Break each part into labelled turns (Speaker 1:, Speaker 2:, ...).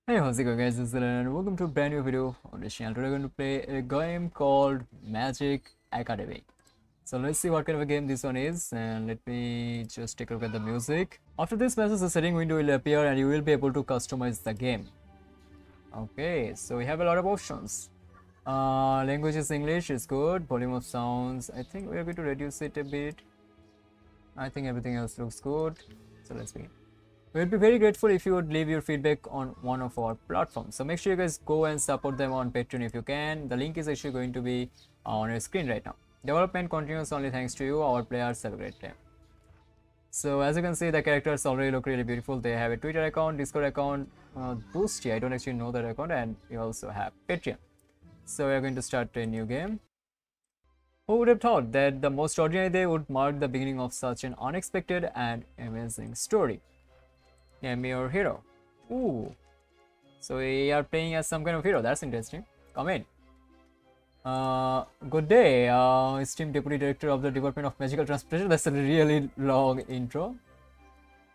Speaker 1: Hey, how's it going guys, this is Xalien and welcome to a brand new video on this channel. Today we're going to play a game called Magic Academy. So let's see what kind of a game this one is, and let me just take a look at the music. After this message, the setting window will appear and you will be able to customize the game. Okay, so we have a lot of options. Language is English, is good. Volume of sounds, I think we are going to reduce it a bit. I think everything else looks good. So let's begin. We would be very grateful if you would leave your feedback on one of our platforms. So make sure you guys go and support them on Patreon if you can. The link is actually going to be on your screen right now. Development continues only thanks to you. Our players have a great time. So as you can see, the characters already look really beautiful. They have a Twitter account, Discord account, Boosty. I don't actually know that account, and we also have Patreon. So we are going to start a new game. Who would have thought that the most ordinary day would mark the beginning of such an unexpected and amazing story? Name your hero. Ooh. So we are playing as some kind of hero. That's interesting. Come in. Good day, esteemed Deputy Director of the Department of Magical Transportation. That's a really long intro.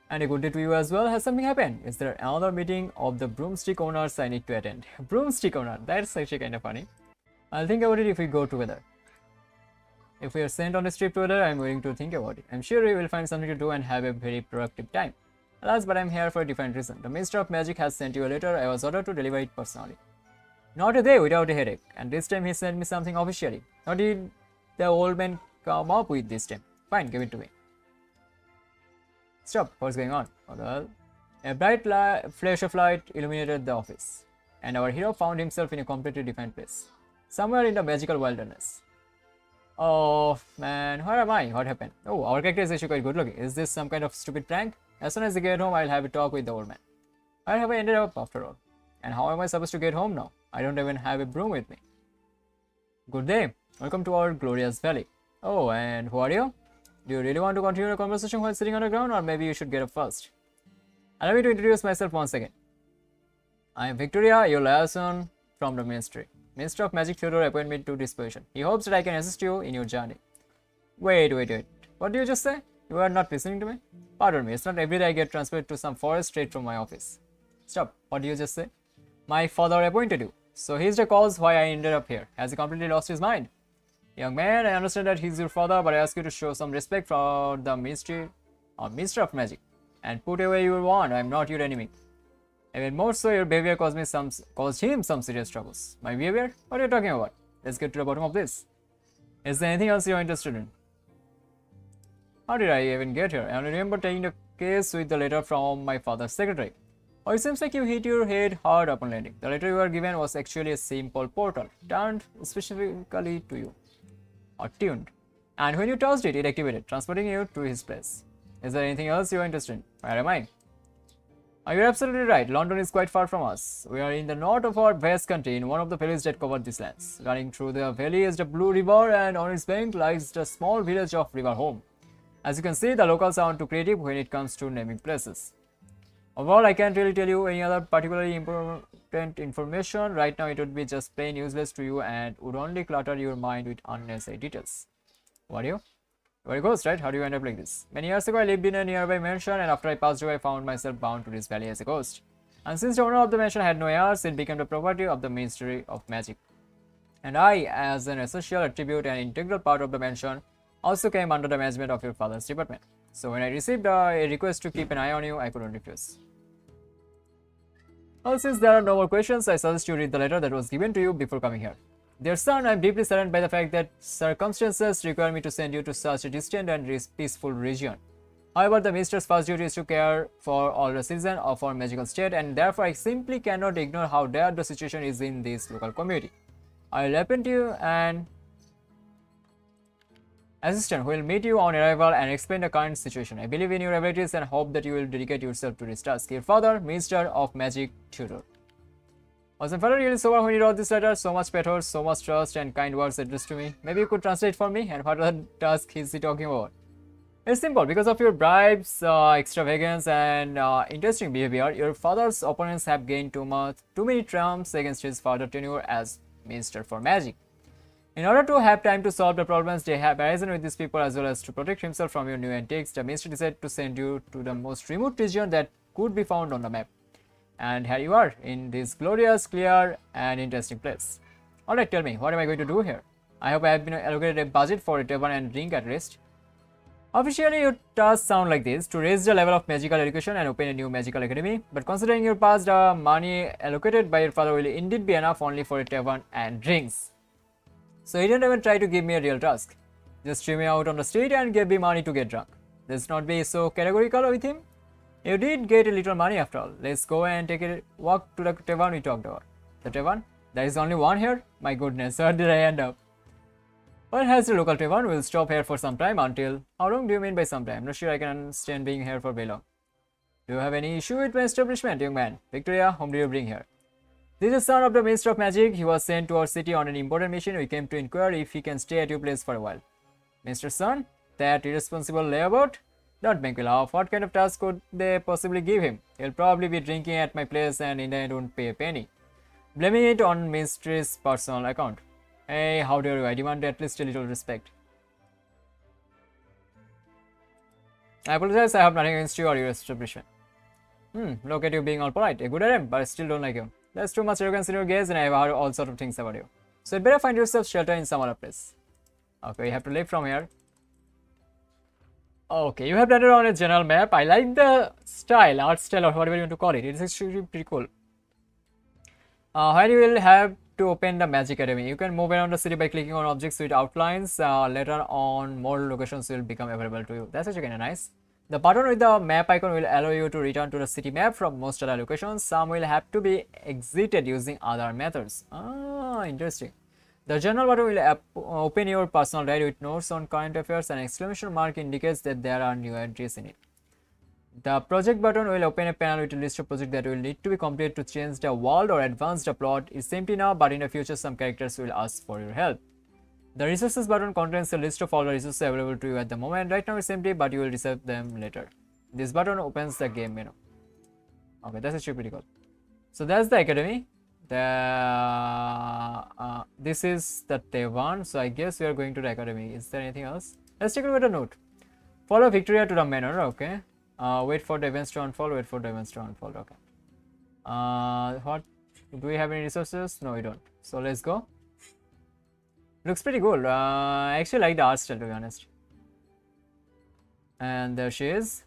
Speaker 1: And a good day to you as well. Has something happened? Is there another meeting of the broomstick owners I need to attend? Broomstick owner. That's actually kind of funny. I'll think about it if we go together. If we are sent on a trip together, I'm willing to think about it. I'm sure we will find something to do and have a very productive time. Alas, but I'm here for a different reason. The Minister of Magic has sent you a letter. I was ordered to deliver it personally. Not a day without a headache. And this time he sent me something officially. How did the old man come up with this time? Fine, give it to me. Stop. What's going on? Well, a bright flash of light illuminated the office. And our hero found himself in a completely different place. Somewhere in the magical wilderness. Oh man, where am I? What happened? Oh, our character is actually quite good looking. Is this some kind of stupid prank? As soon as I get home, I'll have a talk with the old man. Where have I ended up after all? And how am I supposed to get home now? I don't even have a broom with me. Good day. Welcome to our glorious valley. Oh, and who are you? Do you really want to continue the conversation while sitting on the ground, or maybe you should get up first? Allow me to introduce myself once again. I am Victoria, your liaison from the Ministry. Minister of Magic Theodore appointed me to this position. He hopes that I can assist you in your journey. Wait. What did you just say? You are not listening to me? Pardon me, it's not every day I get transferred to some forest straight from my office. Stop, what did you just say? My father appointed you. So he's the cause why I ended up here. Has he completely lost his mind? Young man, I understand that he's your father, but I ask you to show some respect for the Ministry or Minister of Magic. And put away your wand, I am not your enemy. Even more so, your behavior caused him some serious troubles. My behavior? What are you talking about? Let's get to the bottom of this. Is there anything else you're interested in? How did I even get here? I only remember taking the case with the letter from my father's secretary. Oh, it seems like you hit your head hard upon landing. The letter you were given was actually a simple portal, turned specifically to you. Or tuned. And when you touched it, it activated, transporting you to his place. Is there anything else you are interested in? Where am I? You're absolutely right. London is quite far from us. We are in the north of our vast country, in one of the valleys that cover these lands. Running through the valley is the Blue River, and on its bank lies the small village of River Home. As you can see, the locals are too creative when it comes to naming places. Overall, I can't really tell you any other particularly important information. Right now, it would be just plain useless to you and would only clutter your mind with unnecessary details. Who are you? You are a ghost, right? How do you end up like this? Many years ago, I lived in a nearby mansion, and after I passed away, I found myself bound to this valley as a ghost. And since the owner of the mansion had no heirs, it became the property of the Ministry of Magic. And I, as an essential attribute and integral part of the mansion, also came under the management of your father's department. So when I received a request to keep an eye on you, I couldn't refuse. Well, since there are no more questions, I suggest you read the letter that was given to you before coming here. Dear son, I am deeply saddened by the fact that circumstances require me to send you to such a distant and peaceful region. However, the minister's first duty is to care for all the citizens of our magical state, and therefore I simply cannot ignore how dire the situation is in this local community. I will appoint you an assistant who will meet you on arrival and explain the current situation. I believe in your abilities and hope that you will dedicate yourself to this task. Your father, Minister of Magic Theodore. Was my father really sober when he wrote this letter? So much pathos, so much trust and kind words addressed to me. Maybe you could translate for me? And what other task is he talking about? It's simple. Because of your bribes, extravagance and interesting behavior, your father's opponents have gained too many trumps against his further tenure as Minister for Magic. In order to have time to solve the problems they have arisen with these people, as well as to protect himself from your new antics, the ministry decided to send you to the most remote region that could be found on the map. And here you are, in this glorious, clear, and interesting place. Alright, tell me, what am I going to do here? I hope I have been allocated a budget for a tavern and drink at least. Officially, it does sound like this, to raise the level of magical education and open a new magical academy, but considering your past, the money allocated by your father will indeed be enough only for a tavern and drinks. So he didn't even try to give me a real task. Just threw me out on the street and gave me money to get drunk. Let's not be so categorical with him. You did get a little money after all. Let's go and take a walk to the tavern we talked about. The tavern? There is only one here? My goodness, where did I end up? Well, as the local tavern, we'll stop here for some time until... How long do you mean by some time? I'm not sure I can stand being here for very long. Do you have any issue with my establishment, young man? Victoria, whom do you bring here? This is the son of the Minister of Magic. He was sent to our city on an important mission. We came to inquire if he can stay at your place for a while. Minister's son? That irresponsible layabout? Don't make me laugh. What kind of task could they possibly give him? He'll probably be drinking at my place and in the end won't pay a penny. Blaming it on Minister's personal account. Hey, how dare you? I demand at least a little respect. I apologize, I have nothing against you or your establishment. Look at you being all polite. A good RM, but I still don't like you. There's too much arrogance in your gaze and I have heard all sorts of things about you. So you'd better find yourself shelter in some other place. Okay, you have to leave from here. Okay, you have done it on a general map. I like the style, art style or whatever you want to call it. It is actually pretty cool. Here you will have to open the Magic Academy. You can move around the city by clicking on objects with outlines. Later on, more locations will become available to you. That's actually kind of nice. The button with the map icon will allow you to return to the city map from most other locations. Some will have to be exited using other methods. Interesting. The journal button will open your personal diary with notes on current affairs, and exclamation mark indicates that there are new entries in it. The project button will open a panel with a list of projects that will need to be completed to change the world or advance the plot. It's empty now, but in the future some characters will ask for your help. The resources button contains a list of all the resources available to you at the moment. Right now it's empty, but you will receive them later. This button opens the game menu. Okay, that's actually pretty cool. So that's the academy. This is the tavern, so I guess we are going to the academy. Is there anything else? Let's take a look at the note. Follow Victoria to the manor. Okay. Wait for the events to unfold. Wait for the events to unfold. Okay. What? Do we have any resources? No, we don't. So let's go. Looks pretty cool. I actually like the art style, to be honest. And there she is.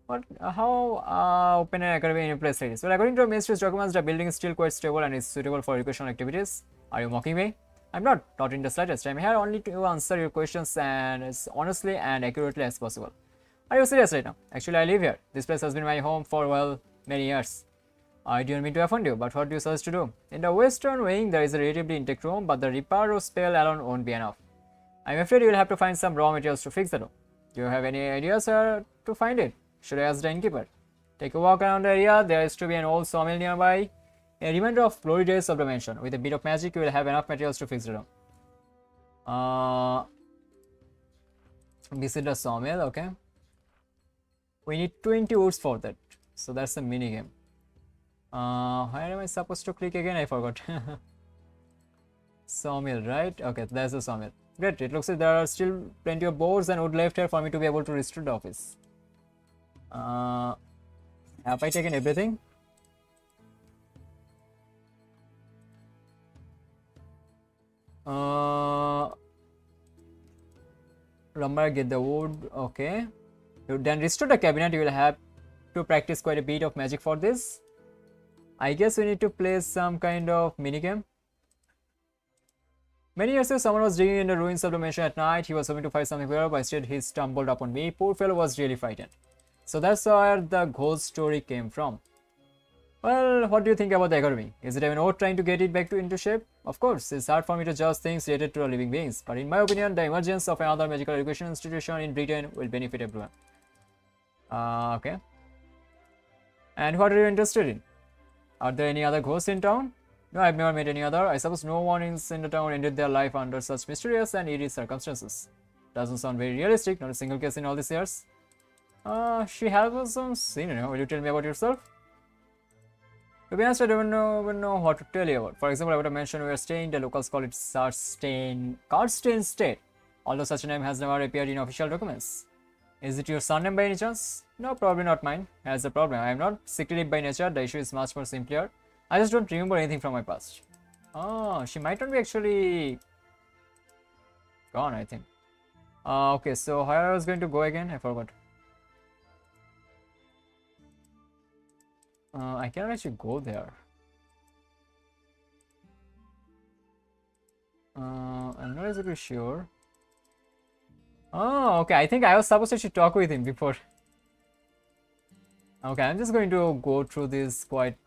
Speaker 1: What? How open an academy in a place like this? Well, according to ministry's documents, the building is still quite stable and is suitable for educational activities. Are you mocking me? I'm not in the slightest. I'm here only to answer your questions and as honestly and accurately as possible. Are you serious right now? Actually, I live here. This place has been my home for, well, many years. I didn't mean to offend you, but what do you suggest to do? In the western wing, there is a relatively intact room, but the repair of spell alone won't be enough. I'm afraid you will have to find some raw materials to fix the room. Do you have any ideas to find it? Should I ask the innkeeper? Take a walk around the area. There is to be an old sawmill nearby. A reminder of glory days of the mansion. With a bit of magic, you will have enough materials to fix the room. Visit the sawmill, okay. We need 20 woods for that. So that's a mini game. Where am I supposed to click again? I forgot. Sawmill, right? Okay, there's the sawmill. Great. It looks like there are still plenty of boards and wood left here for me to be able to restore the office. Have I taken everything? Lumber, get the wood. Okay. To then restore the cabinet, you will have to practice quite a bit of magic for this. I guess we need to play some kind of minigame. Many years ago, someone was digging in the ruins of the mansion at night. He was hoping to find something there, but instead he stumbled upon me. Poor fellow was really frightened. So that's where the ghost story came from. Well, what do you think about the academy? Is it even worth trying to get it back into shape? Of course, it's hard for me to judge things related to living beings, but in my opinion, the emergence of another magical education institution in Britain will benefit everyone. Okay. And what are you interested in? Are there any other ghosts in town? No, I've never met any other. I suppose no one in the town ended their life under such mysterious and eerie circumstances. Doesn't sound very realistic, not a single case in all these years. She has some scene, you know. Will you tell me about yourself? To be honest, I don't even know what to tell you about. For example, I would have mentioned we are staying, the locals call it Cardstein State, although such a name has never appeared in official documents. Is it your surname by any chance? No, probably not mine. That's the problem. I am not secretive by nature. The issue is much more simpler. I just don't remember anything from my past. Oh, she might not be actually gone, I think. Okay, so where I was going to go again? I forgot. I cannot actually go there. I'm not exactly sure. Oh, okay. I think I was supposed to actually talk with him before. Okay, I'm just going to go through this quite.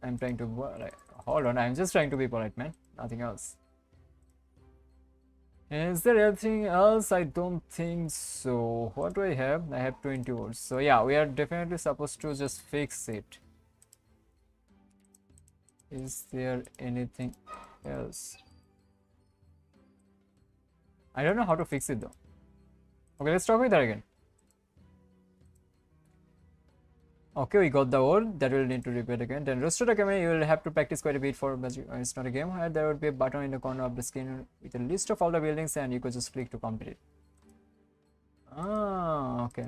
Speaker 1: I'm trying to like, hold on. I'm just trying to be polite, man. Nothing else. Is there anything else? I don't think so. What do I have? I have 20 words. So yeah, we are definitely supposed to just fix it. Is there anything else? I don't know how to fix it though. Okay, let's talk with her again. Okay, we got the word that we'll need to repeat again. Then restore the camera, you will have to practice quite a bit for magic. It's not a game. There would be a button in the corner of the screen with a list of all the buildings and you could just click to complete it. Ah, okay.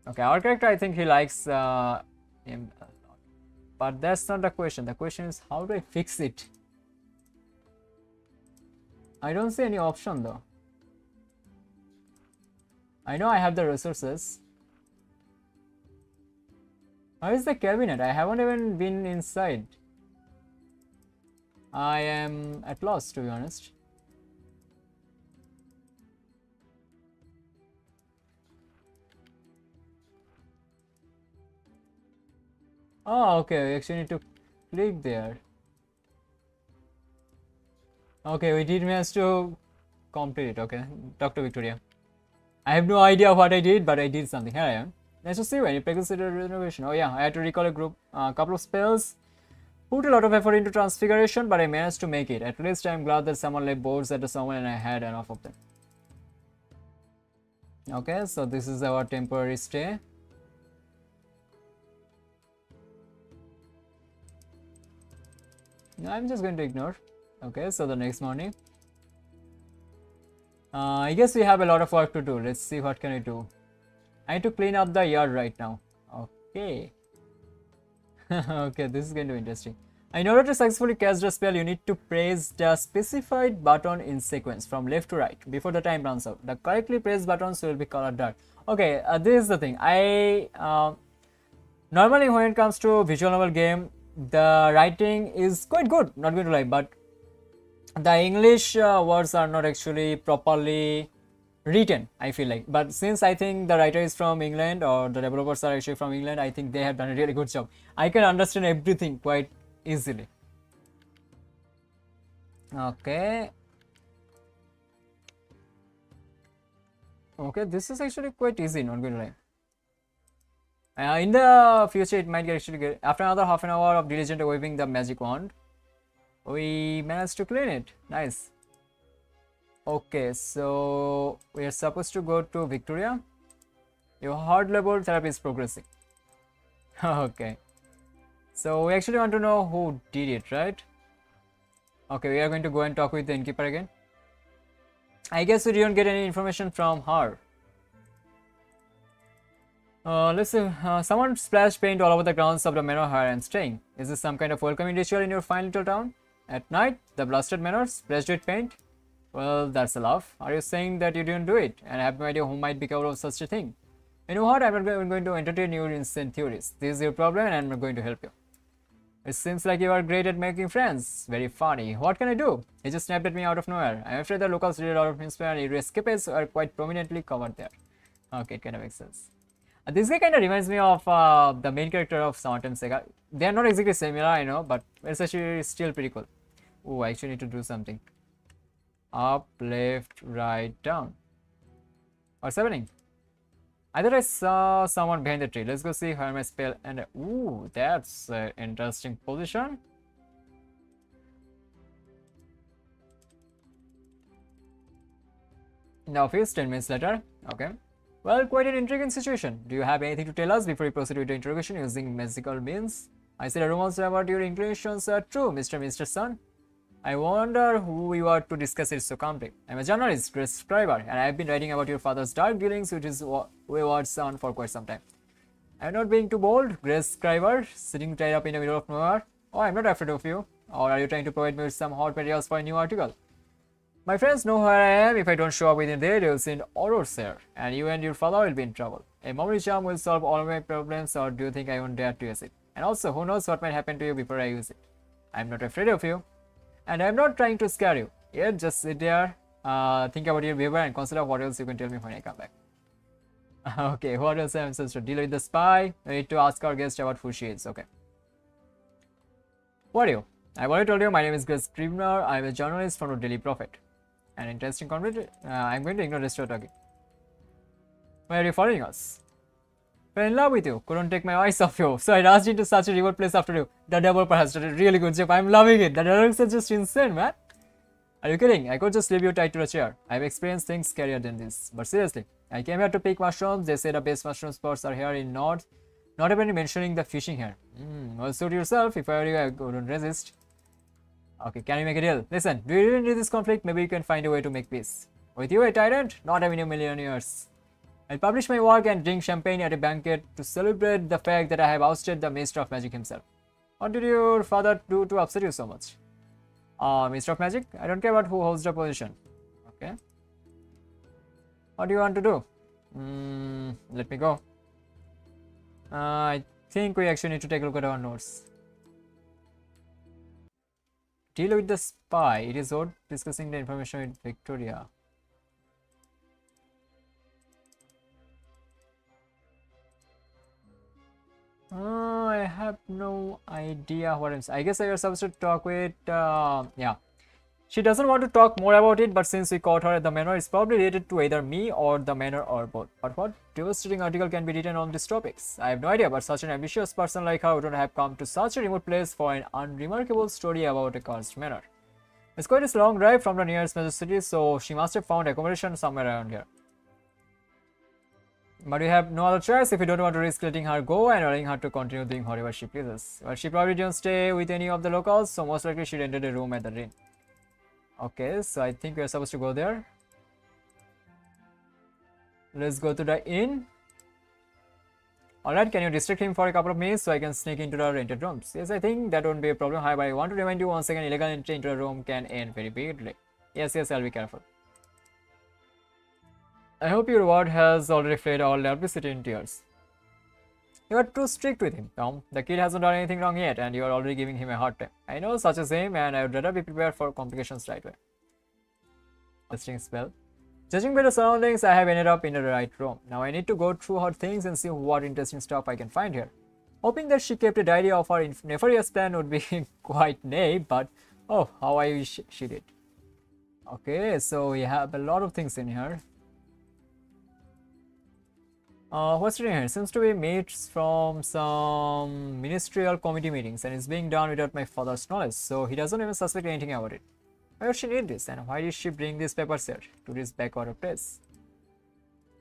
Speaker 1: Okay, our character, I think he likes him a lot. But that's not the question. The question is, how do I fix it? I don't see any option though. I know I have the resources. Where is the cabinet? I haven't even been inside. I am at loss, to be honest. Oh, okay. We actually need to click there. Okay, we did manage to complete it. Okay, talk to Victoria. I have no idea what I did, but I did something. Here I am. Let's just see when you practice the renovation. Oh yeah, I had to recall a couple of spells. Put a lot of effort into transfiguration, but I managed to make it. At least I'm glad that someone left boards at the summon and I had enough of them. Okay, so this is our temporary stay. No, I'm just going to ignore. Okay, so the next morning. I guess we have a lot of work to do. Let's see what can I do. I need to clean up the yard right now. Okay. Okay, this is going to be interesting. In order to successfully cast the spell, you need to press the specified button in sequence from left to right before the time runs out. The correctly pressed buttons will be colored dark. Okay, this is the thing. Normally when it comes to visual novel game, the writing is quite good, not going to lie, but the English words are not actually properly written, I feel like. But since I think the writer is from England or the developers are actually from England, I think they have done a really good job. I can understand everything quite easily. Okay. Okay, this is actually quite easy, not going to lie. In the future, it might actually get after another half an hour of diligent waving the magic wand. We managed to clean it. Nice. Okay, so we are supposed to go to Victoria. Your hard level therapy is progressing. Okay. So we actually want to know who did it, right? Okay, we are going to go and talk with the innkeeper again. I guess we didn't get any information from her. Let's see. Someone splashed paint all over the grounds of the manor here and staying. Is this some kind of welcoming ritual in your fine little town? At night, the blasted manor splashed with paint? Well, that's a laugh. Are you saying that you didn't do it? And I have no idea who might be capable of such a thing. You know what? I'm not going to entertain your insane theories. This is your problem and I'm not going to help you. It seems like you are great at making friends. Very funny. What can I do? He just snapped at me out of nowhere. I'm afraid the locals read a lot of newspaper and your escapades are quite prominently covered there. Okay, it kind of makes sense. This guy kind of reminds me of the main character of Summertime Saga. They are not exactly similar, I know, but it's actually still pretty cool. Oh, I actually need to do something. Up, left, right, down. What's happening? I thought I saw someone behind the tree. Let's go see where my spell and ooh, that's an interesting position. In the office, 10 minutes later. Okay. Well, quite an intriguing situation. Do you have anything to tell us before we proceed with the interrogation using magical means? I said rumors about your inclinations are true, Mr. Son. I wonder who you are to discuss it so calmly. I'm a journalist, Grace Scriber, and I've been writing about your father's dark dealings with his wayward son for quite some time. I'm not being too bold, Grace Scriber, sitting tied up in the middle of nowhere. Oh, I'm not afraid of you. Or are you trying to provide me with some hot materials for a new article? My friends know where I am. If I don't show up within a day, they will send horrors here, and you and your father will be in trouble. A memory charm will solve all my problems, or do you think I won't dare to use it? And also, who knows what might happen to you before I use it? I'm not afraid of you. And I'm not trying to scare you. Yeah, just sit there, think about your behavior and consider what else you can tell me when I come back. Okay, what else am I supposed to deal with the spy? I need to ask our guest about who she is. Okay. What are you? I've already told you my name is Grace Scribner. I'm a journalist from the Daily Prophet. An interesting conversation. I'm going to ignore this talking. Why are you following us? Fell in love with you. Couldn't take my eyes off you. So I rushed into such a remote place after you. The developer has done a really good job. I'm loving it. The dialogues are just insane, man. Are you kidding? I could just leave you tied to a chair. I've experienced things scarier than this. But seriously, I came here to pick mushrooms. They say the best mushroom spots are here in North. Not even mentioning the fishing here. Well, suit yourself. If I were you, I couldn't resist. Okay, can we make a deal? Listen, do you really need this conflict? Maybe you can find a way to make peace. With you, a tyrant? Not having a million years. I'll publish my work and drink champagne at a banquet to celebrate the fact that I have ousted the Master of Magic himself. What did your father do to upset you so much? Master of Magic? I don't care about who holds the position. Okay. What do you want to do? Let me go. I think we actually need to take a look at our notes. Deal with the spy. It is worth discussing the information with Victoria. I have no idea what I'm saying. I guess I was supposed to talk with, yeah. She doesn't want to talk more about it, but since we caught her at the manor, it's probably related to either me or the manor or both. But what devastating article can be written on these topics? I have no idea, but such an ambitious person like her wouldn't have come to such a remote place for an unremarkable story about a cursed manor. It's quite a long drive from the nearest major city, so she must have found accommodation somewhere around here. But we have no other choice if we don't want to risk letting her go and allowing her to continue doing whatever she pleases. Well, she probably didn't stay with any of the locals, so most likely she rented a room at the inn. Okay, so I think we are supposed to go there. Let's go to the inn. Alright, can you distract him for a couple of minutes so I can sneak into the rented rooms? Yes, I think that won't be a problem. However, I want to remind you once again, illegal entry into a room can end very badly. Yes, I'll be careful. I hope your ward has already fled all electricity in tears. You are too strict with him, Tom. The kid hasn't done anything wrong yet, and you are already giving him a hard time. I know such as him, and I would rather be prepared for complications right away. Interesting spell. Judging by the surroundings, I have ended up in the right room. Now I need to go through her things and see what interesting stuff I can find here. Hoping that she kept a diary of her nefarious plan would be quite naive, but oh, how I wish she did. Okay, so we have a lot of things in here. What's written here? Seems to be mates from some ministerial committee meetings and it's being done without my father's knowledge, so he doesn't even suspect anything about it. Why does she need this, and why did she bring these papers here to this backwater place?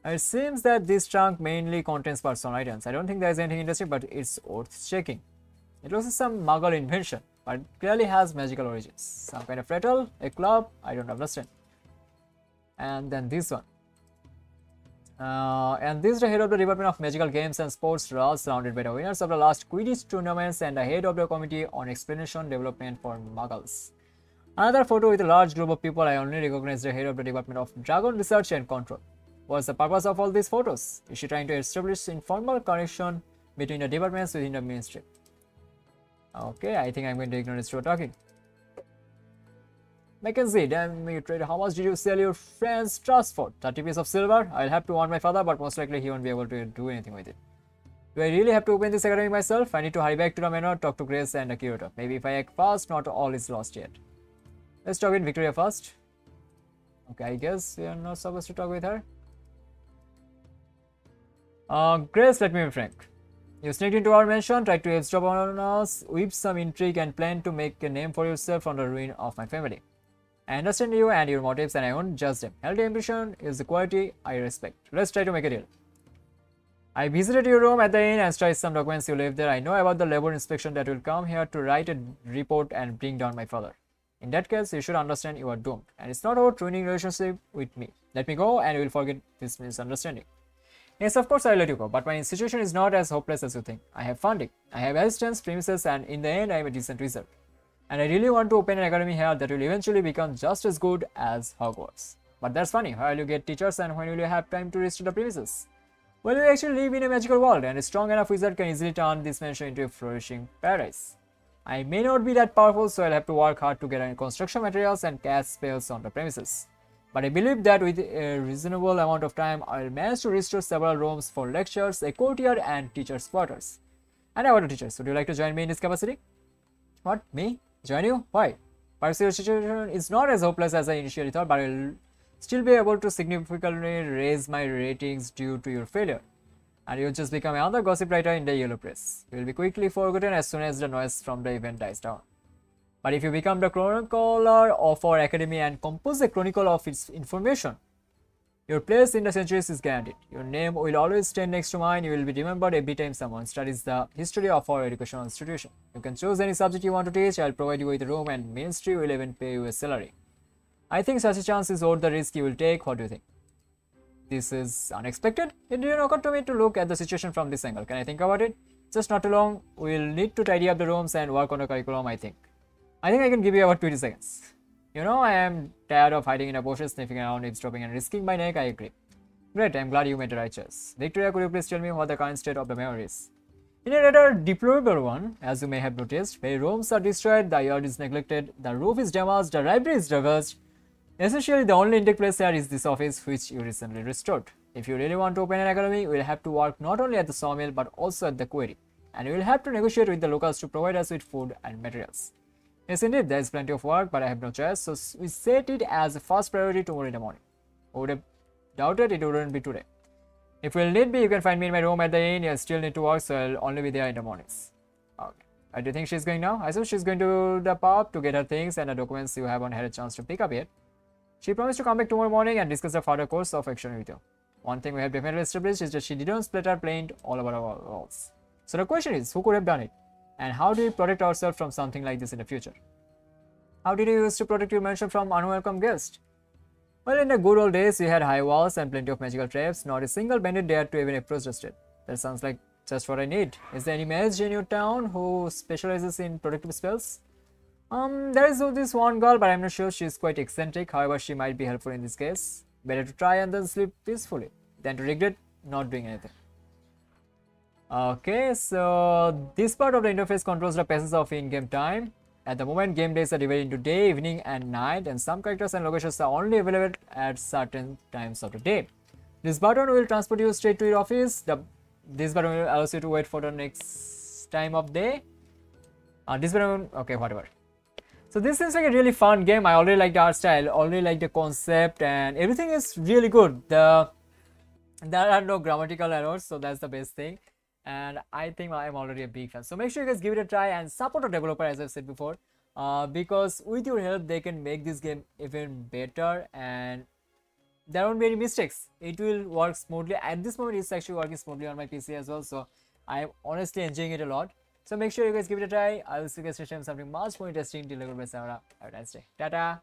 Speaker 1: It seems that this trunk mainly contains personal items. I don't think there's anything interesting, but it's worth checking. It looks like some Muggle invention, but it clearly has magical origins. Some kind of rattle, a club, I don't understand. And then this one. And this is the head of the Department of Magical Games and Sports, Ralph, surrounded by the winners of the last Quidditch tournaments and the head of the Committee on Explanation Development for Muggles. Another photo with a large group of people. I only recognize the head of the Department of Dragon Research and Control. What's the purpose of all these photos? Is she trying to establish informal connection between the departments within the ministry? Okay, I think I'm going to ignore this through talking. Mackenzie, damn you trade. How much did you sell your friend's trust for? 30 pieces of silver? I'll have to warn my father, but most likely he won't be able to do anything with it. Do I really have to open this academy myself? I need to hurry back to the manor, talk to Grace and the curator. Maybe if I act fast, not all is lost yet. Let's talk with Victoria first. Okay, I guess we are not supposed to talk with her. Grace, let me be frank. You sneaked into our mansion, tried to eavesdrop on us, whipped some intrigue and planned to make a name for yourself on the ruin of my family. I understand you and your motives and I won't judge them. Healthy ambition is the quality I respect. Let's try to make a deal. I visited your room at the inn and studied some documents you left there. I know about the labor inspection that will come here to write a report and bring down my father. In that case, you should understand you are doomed. And it's not about ruining relationship with me. Let me go and you will forget this misunderstanding. Yes, of course I'll let you go, but my situation is not as hopeless as you think. I have funding, I have assistance, premises, and in the end I am a decent wizard. And I really want to open an academy here that will eventually become just as good as Hogwarts. But that's funny, how will you get teachers and when will you have time to restore the premises? Well, we actually live in a magical world and a strong enough wizard can easily turn this mansion into a flourishing paradise. I may not be that powerful, so I'll have to work hard to get construction materials and cast spells on the premises. But I believe that with a reasonable amount of time, I'll manage to restore several rooms for lectures, a courtyard, and teachers' quarters. And I want a teacher. Would you like to join me in this capacity? What? Me? Join you? Why? Perhaps your situation is not as hopeless as I initially thought, but I'll still be able to significantly raise my ratings due to your failure. And you'll just become another gossip writer in the yellow press. You will be quickly forgotten as soon as the noise from the event dies down. But if you become the chronicler of our academy and compose a chronicle of its information, your place in the centuries is guaranteed. Your name will always stand next to mine. You will be remembered every time someone studies the history of our educational institution. You can choose any subject you want to teach. I'll provide you with a room and ministry will even pay you a salary. I think such a chance is worth the risk you will take. What do you think? This is unexpected. It didn't occur to me to look at the situation from this angle. Can I think about it? Just not too long. We'll need to tidy up the rooms and work on a curriculum, I think. I can give you about 20 seconds. You know, I am tired of hiding in a bush, sniffing around, eavesdropping and risking my neck. I agree. Great, I'm glad you made the right choice. Victoria, could you please tell me what the current state of the mayor is? In a rather deplorable one, as you may have noticed, where rooms are destroyed, the yard is neglected, the roof is damaged, the library is ravaged. Essentially, the only intact place here is this office which you recently restored. If you really want to open an academy, you will have to work not only at the sawmill but also at the quarry. And you will have to negotiate with the locals to provide us with food and materials. Yes, indeed, there is plenty of work, but I have no choice, so we set it as a first priority tomorrow in the morning. I would have doubted it wouldn't be today. If you will need me, you can find me in my room at the inn. You'll still need to work, so I'll only be there in the mornings. Okay. Do you think she's going now? I suppose she's going to the pub to get her things and the documents you haven't had a chance to pick up yet. She promised to come back tomorrow morning and discuss the further course of action with you. One thing we have definitely established is that she didn't split her paint all over our walls. So the question is, who could have done it? And how do we protect ourselves from something like this in the future? How did you use to protect your mansion from unwelcome guests? Well, in the good old days, we had high walls and plenty of magical traps. Not a single bandit dared to even approach the street. That sounds like just what I need. Is there any mage in your town who specializes in protective spells? There is this one girl, but I'm not sure. She's quite eccentric. However, she might be helpful in this case. Better to try and then sleep peacefully than to regret not doing anything. Okay, so this part of the interface controls the passage of in-game time. At the moment, game days are divided into day, evening, and night, and some characters and locations are only available at certain times of the day. This button will transport you straight to your office. This button will allow you to wait for the next time of day. This button, okay, whatever. So this seems like a really fun game. I already like the art style, already like the concept, and everything is really good. There are no grammatical errors, so that's the best thing. And I think I'm already a big fan. So make sure you guys give it a try and support a developer, as I've said before, because with your help they can make this game even better and there won't be any mistakes. It will work smoothly. At this moment, it's actually working smoothly on my PC as well. So I'm honestly enjoying it a lot. So make sure you guys give it a try. I will see you guys next time something much more interesting. Till then, have a nice day. Tata.